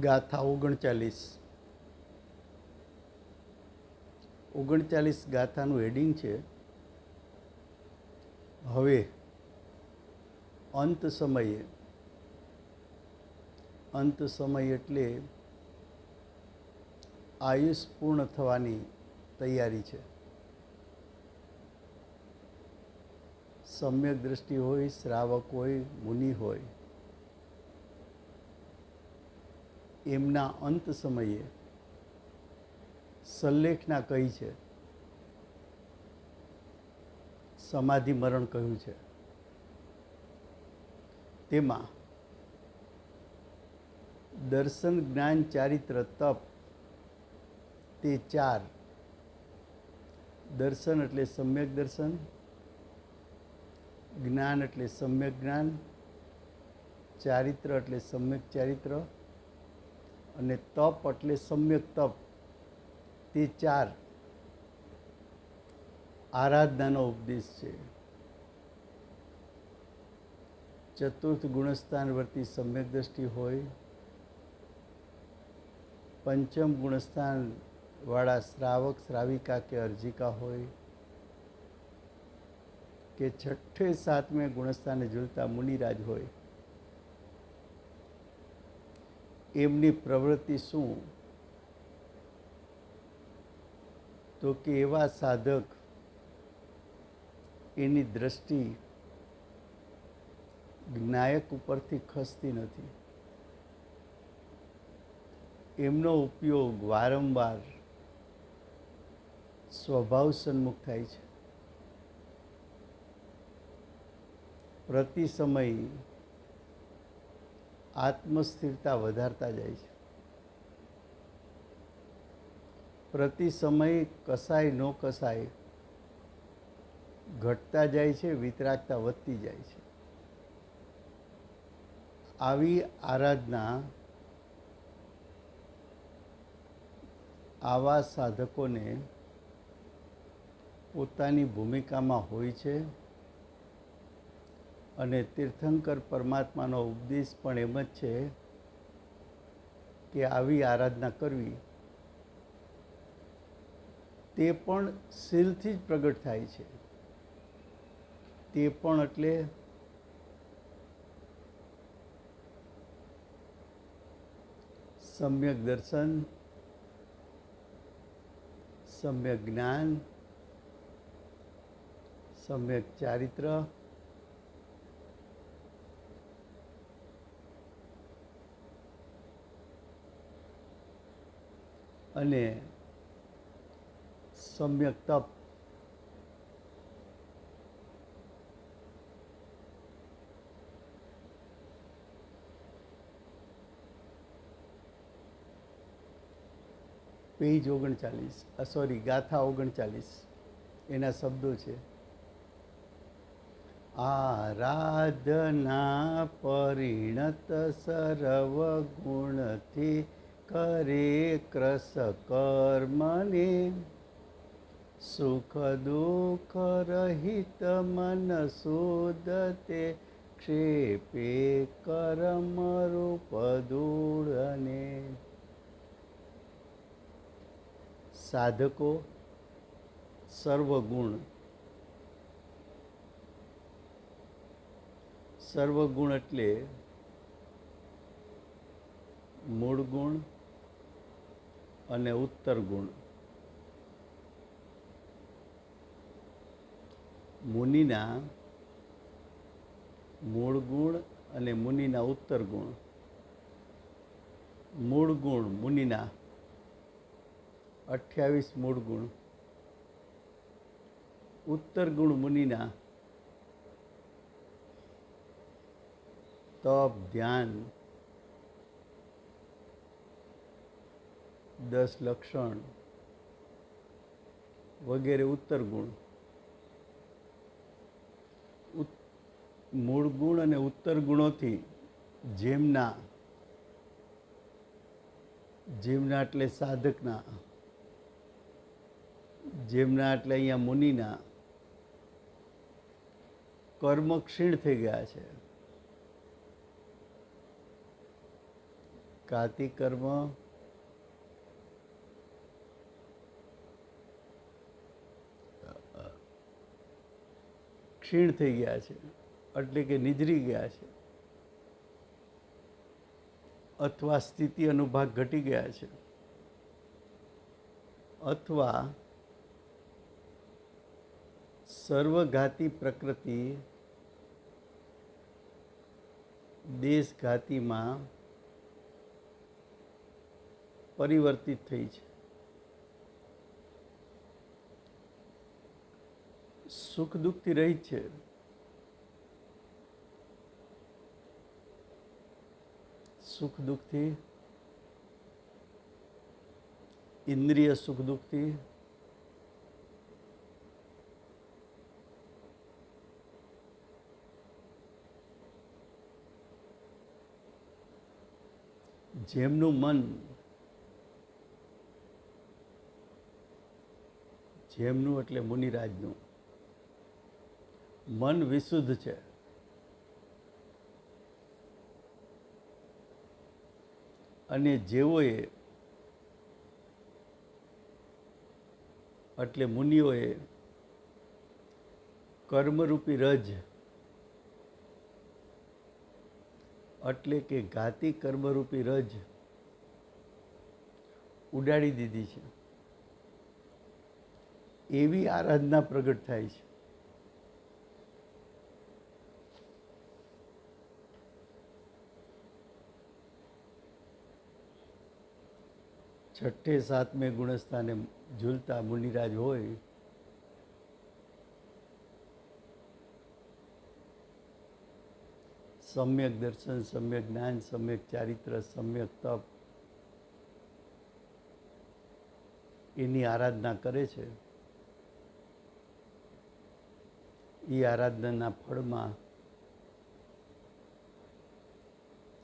ગાથા 39 ગાથાનું હેડિંગ છે હવે અંત સમયે. અંત સમય એટલે આયુષ પૂર્ણ થવાની તૈયારી છે. સમ્યક દ્રષ્ટિ હોય, શ્રાવક હોય, મુનિ હોય, એમના અંત સમયે સલ્લેખના કહી છે, સમાધિ મરણ કહ્યું છે. તેમાં દર્શન, જ્ઞાન, ચારિત્ર, તપ તે 4. દર્શન એટલે સમ્યક દર્શન, જ્ઞાન એટલે સમ્યક જ્ઞાન, ચારિત્ર એટલે સમ્યક ચારિત્ર અને તપ એટલે સમ્યક તપ. તે 4 આરાધનાનો ઉપદેશ છે. ચતુર્થ ગુણસ્થાન વર્તી સમ્યક દ્રષ્ટિ હોય, પંચમ ગુણસ્થાન વાળા શ્રાવક, શ્રાવિકા કે અર્જિકા હોય, કે છઠ્ઠે સાતમે ગુણસ્થાને ઝૂલતા મુનિરાજ હોય, એમની પ્રવૃત્તિ શું? તો કે એવા સાધક એની દ્રષ્ટિ જ્ઞાયક ઉપરથી ખસતી નથી. એમનો ઉપયોગ વારંવાર સ્વભાવ સન્મુખ થાય છે. પ્રતિ સમય આત્મસ્થિરતા વધારતા જાય છે. પ્રતિ સમય કસાય ન કસાય ઘટતા જાય છે, વિતરાગતા વધતી જાય છે. આવી આરાધના આવા સાધકોને પોતાની ભૂમિકામાં હોય છે અને તીર્થંકર પરમાત્માનો ઉપદેશ પણ એમ જ છે કે આવી આરાધના કરવી તે પણ શીલથી જ પ્રગટ થાય છે. તે પણ એટલે સમ્યક દર્શન, સમ્યક જ્ઞાન, સમ્યક ચારિત્ર અને સમ્યક તપ. પેજ 39 ગાથા 39 એના શબ્દો છે. આરાધના પરિણત સર્વ ગુણથી કરે ક્રસ કર્મને, સુખ દુઃખ રહિત મન શુદ્ધતે ક્ષેપે કર્મ રૂપ ધૂળને. સાધકો સર્વગુણ. સર્વગુણ એટલે મૂળ ગુણ અને ઉત્તર ગુણ. મુનિના મૂળ ગુણ અને મુનિના ઉત્તર ગુણ. મૂળ ગુણ મુનિના 28 મૂળ ગુણ, ઉત્તર ગુણ મુનિના તપ, ધ્યાન, 10 લક્ષણ વગેરે ઉત્તર ગુણ. મૂળ ગુણ અને ઉત્તર ગુણોથી જેમના એટલે સાધકના, જેમના એટલે અહીંયા મુનિના કર્મ ક્ષીણ થઈ ગયા છે, ઘાતી કર્મ ક્ષીણ થઈ ગયા છે, એટલે કે નિજરી ગયા છે, અથવા સ્થિતિ અનુભાગ ઘટી ગયા છે, અથવા સર્વઘાતી પ્રકૃતિ દેશઘાતીમાં પરિવર્તિત થઈ છે. સુખ દુઃખથી રહિત છે. સુખ દુઃખથી, ઇન્દ્રિય સુખ દુઃખથી, જેમનું મન, જેમનું એટલે મુનિરાજનું મન વિશુદ્ધ છે, અને જેઓએ એટલે મુનિઓએ કર્મરૂપી રજ એટલે કે ઘાતી કર્મરૂપી રજ ઉડાડી દીધી છે, એવી આરાધના પ્રગટ થાય છે. છઠ્ઠે સાતમે ગુણસ્થાને ઝૂલતા મુનિરાજ હોય સમ્યક દર્શન, સમ્યક જ્ઞાન, સમ્યક ચારિત્ર, સમ્યક તપ એની આરાધના કરે છે. એ આરાધનાના ફળમાં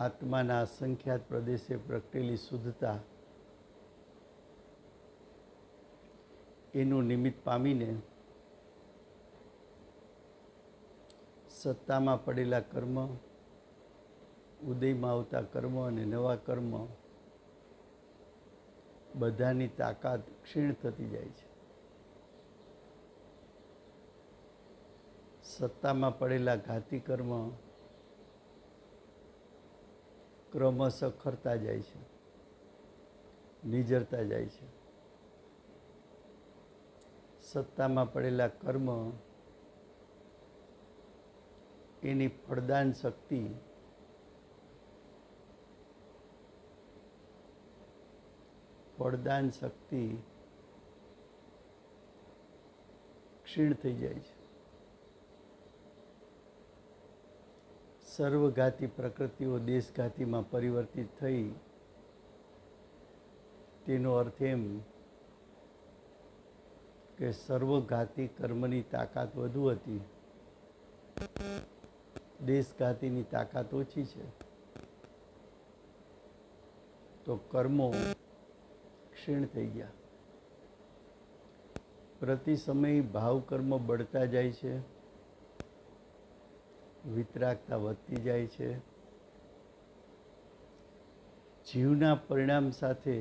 આત્માના અસંખ્યાત પ્રદેશે પ્રગટેલી શુદ્ધતા એનું નિમિત્ત પામીને સત્તામાં પડેલા કર્મ, ઉદયમાં આવતા કર્મ અને નવા કર્મ બધાની તાકાત ક્ષીણ થતી જાય છે. સત્તામાં પડેલા ઘાતી કર્મ ક્રમશઃ ખરતા જાય છે, નિજરતા જાય છે. સત્તામાં પડેલા કર્મ એની ફળદાન શક્તિ ક્ષીણ થઈ જાય છે. સર્વઘાતી પ્રકૃતિઓ દેશઘાતીમાં પરિવર્તિત થઈ, તેનો અર્થ એમ કે સર્વઘાતી કર્મની તાકાત વધુ હતી, દેશઘાતીની તાકાત ઓછી છે. તો કર્મો ક્ષીણ થઈ ગયા. પ્રતિ સમય ભાવ કર્મ બળતા જાય છે, વિતરાગતા વધતી જાય છે. જીવના પરિણામ સાથે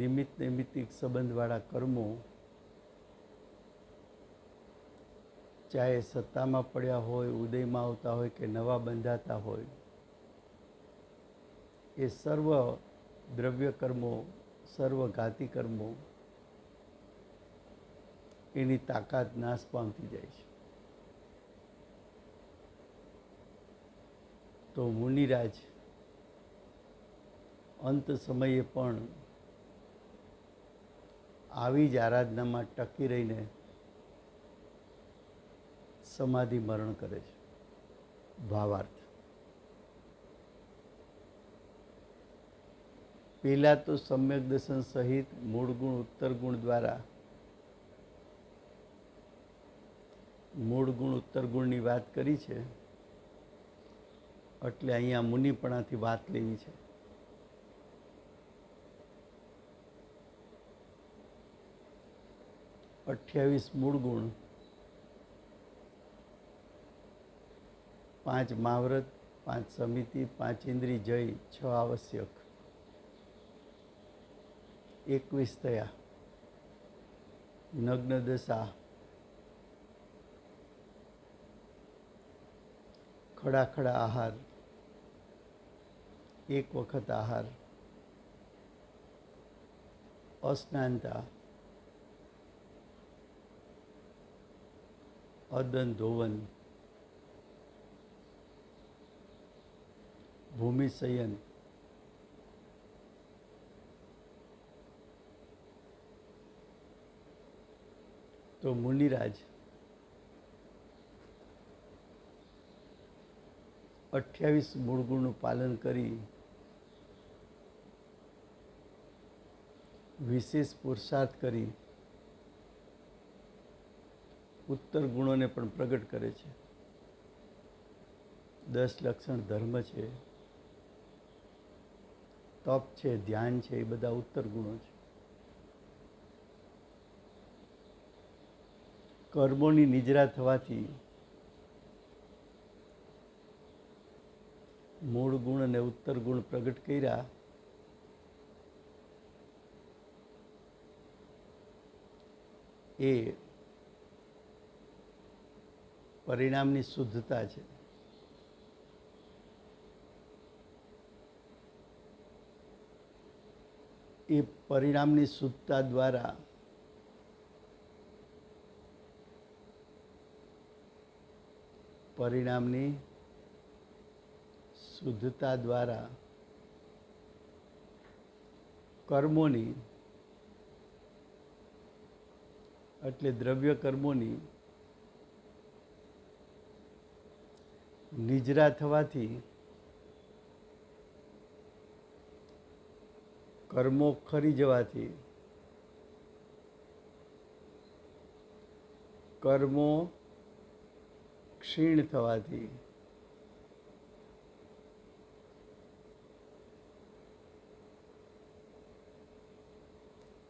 નિમિત્ત નૈમિત્તિક સંબંધવાળા કર્મો ચાહે સત્તામાં પડ્યા હોય, ઉદયમાં આવતા હોય કે નવા બંધાતા હોય, એ સર્વ દ્રવ્ય કર્મો, સર્વ ઘાતી કર્મો એની તાકાત નાશ પામતી જાય છે. તો મુનિરાજ અંત સમયે પણ આવી જ આરાધનામાં ટકી રહીને સમાધિ મરણ કરે છે. ભાવાર્થ: પહેલાં તો સમ્યક દર્શન સહિત મૂળ ગુણ, ઉત્તર ગુણ દ્વારા મૂળ ગુણ, ઉત્તર ગુણની વાત કરી છે, એટલે અહીંયા મુનિપણાથી વાત લેવી છે. અઠ્યાવીસ મૂળ ગુણ, 5 મહાવ્રત, 5 સમિતિ, 5 ઇન્દ્રિય જય, 6 આવશ્યક, 21 થયા. નગ્ન દશા, ખડા ખડા આહાર, એક વખત આહાર, અસ્નાનતા, અદન ધોવન, ભૂમિશયન, તો મુનિરાજ 28 મૂળ ગુણનું પાલન કરી વિશેષ પુરુષાર્થ કરી ઉત્તર ગુણોને પણ પ્રગટ કરે છે. 10 લક્ષણ ધર્મ છે, તપ છે, ધ્યાન છે, એ બધા ઉત્તર ગુણો છે. કર્મોની નિજરા થવાથી મૂળ ગુણ અને ઉત્તર ગુણ પ્રગટ કર્યા. એ પરિણામની શુદ્ધતા છે. એ પરિણામની શુદ્ધતા દ્વારા કર્મોની એટલે દ્રવ્ય કર્મોની નિજરા થવાથી કર્મો ખરી જવાથી કર્મો ક્ષીણ થવાથી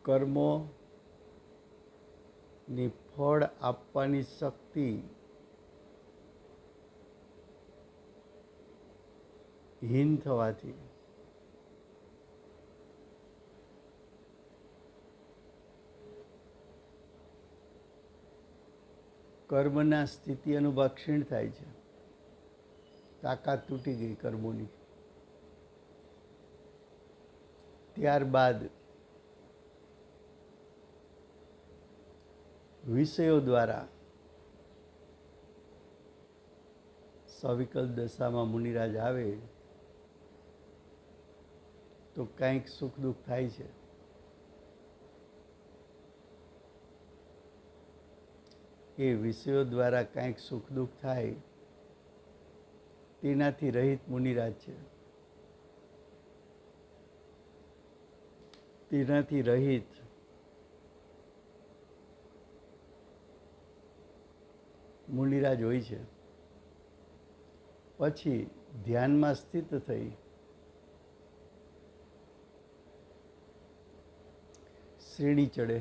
કર્મોની ફળ આપવાની શક્તિ હીન થવાથી કર્મના સ્થિતિ અનુભવ ક્ષીણ થાય છે. તાકાત તૂટી ગઈ કર્મોની. ત્યારબાદ વિષયો દ્વારા સવિકલ દશામાં મુનિરાજ આવે તો કંઈક સુખ દુઃખ થાય છે. એ વિષયો દ્વારા કંઈક સુખ દુઃખ થાય તેનાથી રહિત મુનિરાજ છે. તેનાથી રહિત મુનિરાજ હોય છે. પછી ધ્યાનમાં સ્થિત થઈ શ્રેણી ચડે.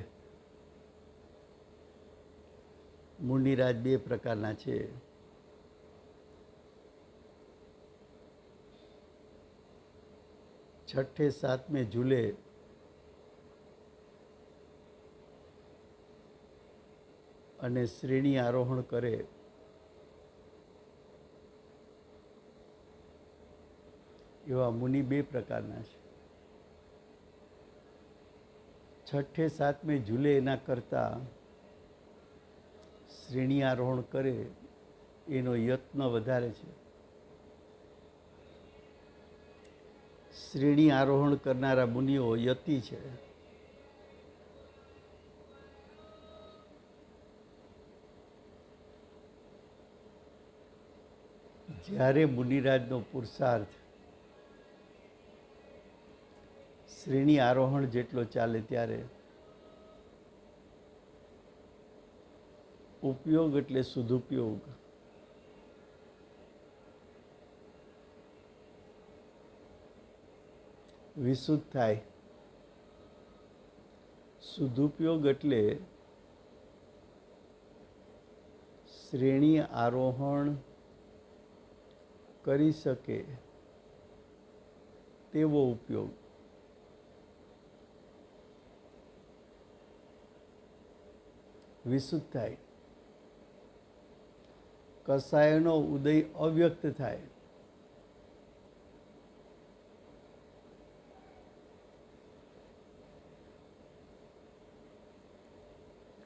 મુનિરાજ બે પ્રકારના છે. છઠ્ઠે સાતમે ઝૂલે અને શ્રેણી આરોહણ કરે. એવા મુનિ બે પ્રકારના છે. છઠ્ઠે સાતમે ઝૂલે એના કરતાં શ્રેણી આરોહણ કરે એનો યત્ન વધારે છે. શ્રેણી આરોહણ કરનારા મુનિઓ યતિ છે. જ્યારે મુનિરાજનો પુરુષાર્થ શ્રેણી આરોહણ જેટલો ચાલે ત્યારે ઉપયોગ એટલે સદુપયોગ, વિશુદ્ધ થાય. સદુપયોગ એટલે શ્રેણી આરોહણ કરી શકે તેવો ઉપયોગ. વિશુદ્ધ થાય, કસાયોનો ઉદય અવ્યક્ત થાય,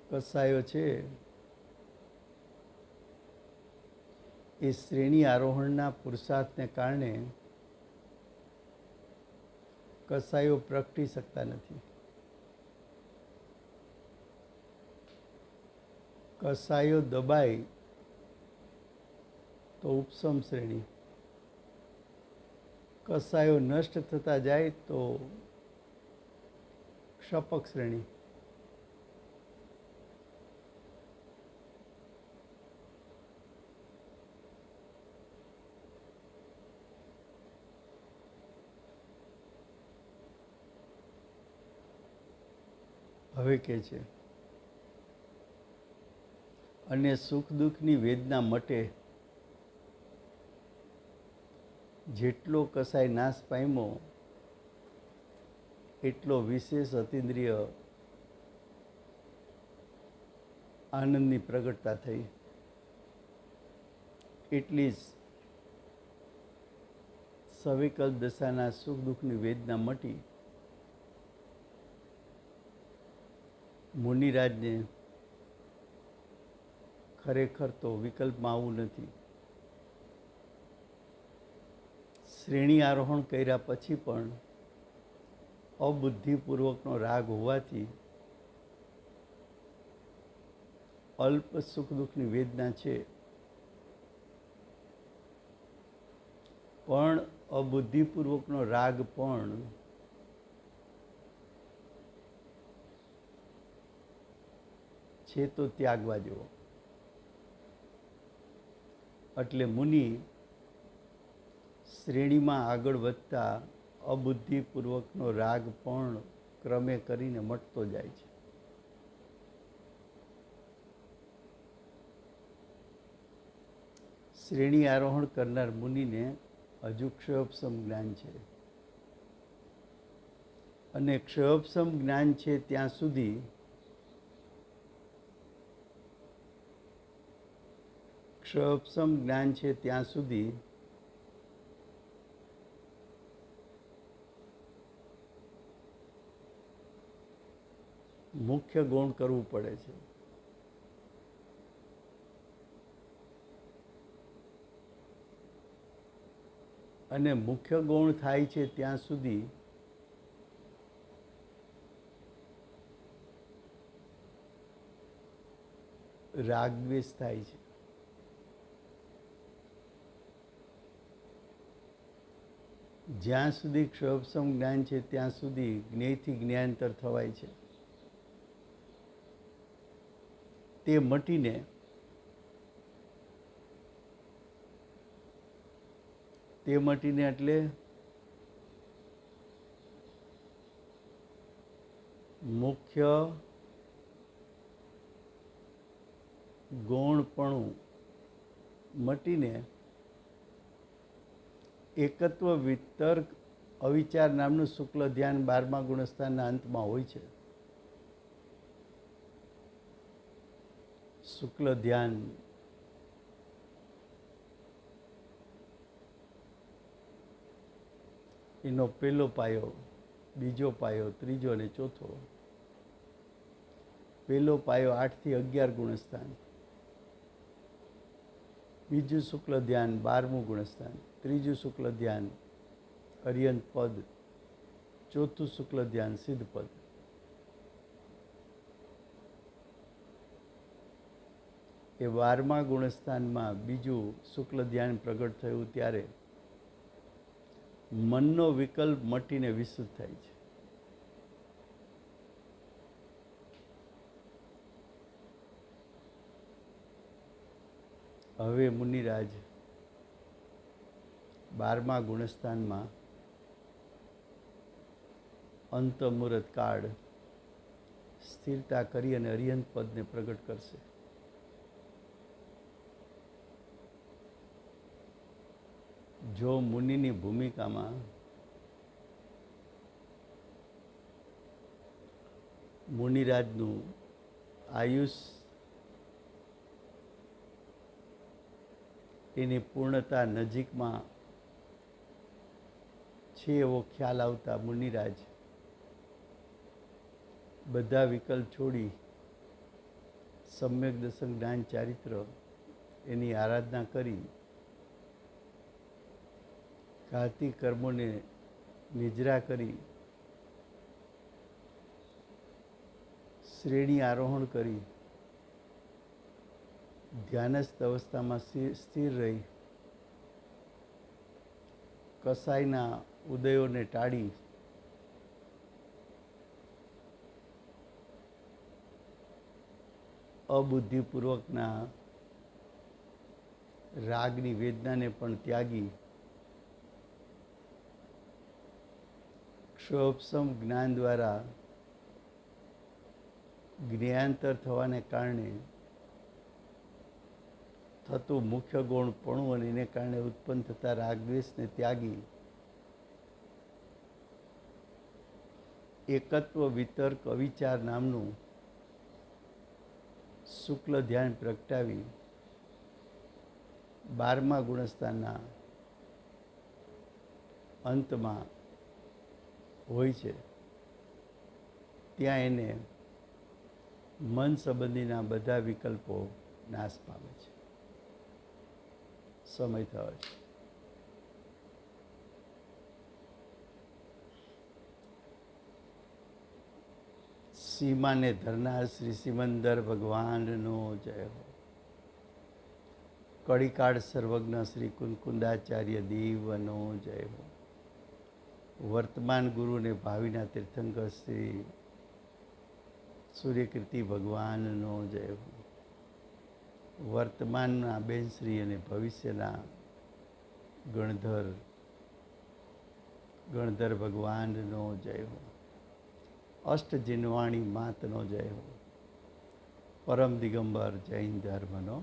કસાયો છે એ શ્રેણી આરોહણના પુરુષાર્થને કારણે કસાયો પ્રગટી શકતા નથી. કસાયો દબાય તો ઉપસમ શ્રેણી, કસાયો નષ્ટ થતા જાય તો ક્ષપક શ્રેણી. હવે કે છે, અને સુખ દુઃખની વેદના મટે, જેટલો કસાય નાશ પામ્યો એટલો વિશેષ અતિન્દ્રિય આનંદની પ્રગટતા થઈ. એટલી જ સવિકલ્પ દશાના સુખ દુઃખની વેદના મટી મુનિરાજને ખરેખર તો વિકલ્પમાં આવવું નથી. શ્રેણી આરોહણ કર્યા પછી પણ અબુદ્ધિપૂર્વકનો રાગ હોવાથી અલ્પ સુખ દુઃખની વેદના છે, પણ અબુદ્ધિપૂર્વકનો રાગ પણ છે તો ત્યાગવા જેવો. એટલે મુનિ શ્રેણીમાં આગળ વધતા અબુદ્ધિપૂર્વકનો રાગ પણ ક્રમે કરીને મટતો જાય છે. શ્રેણી આરોહણ કરનાર મુનિને હજુ ક્ષયોપસમ જ્ઞાન છે, અને ક્ષયોપસમ જ્ઞાન છે ત્યાં સુધી ક્ષયોપસમ જ્ઞાન છે ત્યાં સુધી મુખ્ય ગૌણ કરવું પડે છે. અને મુખ્ય ગૌણ થાય છે ત્યાં સુધી રાગદ્વેષ થાય છે. જ્યાં સુધી ક્ષયોપસમ જ્ઞાન છે ત્યાં સુધી જ્ઞેયથી જ્ઞાનાંતર થવાય છે. તે મટીને એટલે મુખ્ય ગૌણપણું મટીને એકત્વ વિતર્ક અવિચાર નામનું શુક્લ ધ્યાન 12મા ગુણસ્થાનના અંતમાં હોય છે. શુક્લ ધ્યાન એનો પહેલો પાયો, બીજો પાયો, ત્રીજો અને ચોથો. પહેલો પાયો 8 થી 11 ગુણસ્થાન, બીજું શુક્લ ધ્યાન 12મું ગુણસ્થાન, ત્રીજું શુક્લ ધ્યાન અર્યંત પદ, ચોથું શુક્લ ધ્યાન સિદ્ધ પદ. એ 12મા ગુણસ્થાનમાં બીજું શુક્લ ધ્યાન પ્રગટ થયું ત્યારે મનનો વિકલ્પ મટીને વિશુદ્ધ થાય છે. હવે મુનિરાજ 12મા ગુણસ્થાનમાં અંતમુહૂર્ત કાળ સ્થિરતા કરી અને અર્યંત પદને પ્રગટ કરશે. જો મુનિની ભૂમિકામાં મુનિરાજનું આયુષ એની પૂર્ણતા નજીકમાં છે એવો ખ્યાલ આવતા મુનિરાજ બધા વિકલ્પ છોડી સમ્યક દર્શન જ્ઞાન ચારિત્ર એની આરાધના કરી ઘાતી કર્મોને નિજરા કરી શ્રેણી આરોહણ કરી ધ્યાનસ્થ અવસ્થામાં સ્થિર રહી કસાયના ઉદયોને ટાળી અબુદ્ધિપૂર્વકના રાગની વેદનાને પણ ત્યાગી ક્ષોભસમ જ્ઞાન દ્વારા જ્ઞાનાંતર થવાને કારણે થતું મુખ્ય ગૌણપણું અને એને કારણે ઉત્પન્ન થતા રાગદ્વેષને ત્યાગી એકત્વ વિતર્ક અવિચાર નામનું શુક્લ ધ્યાન પ્રગટાવી 12મા ગુણસ્થાનના અંતમાં હોય છે ત્યાં એને મન સંબંધીના બધા વિકલ્પો નાશ પામે છે. સમય થયો છે. સીમાને ધરનાર શ્રી સિમંદર ભગવાનનો જય હો. કળીકાળ સર્વજ્ઞ શ્રી કુંકુંદાચાર્ય દેવનો જય હો. વર્તમાન ગુરુ અને ભાવિના તીર્થંકર શ્રી સૂર્યકીર્તિ ભગવાનનો જય હો. વર્તમાનના બેનશ્રી અને ભવિષ્યના ગણધર ભગવાનનો જય હો. અષ્ટજિનવાણી માતનો જય હો. પરમ દિગંબર જૈન ધર્મનો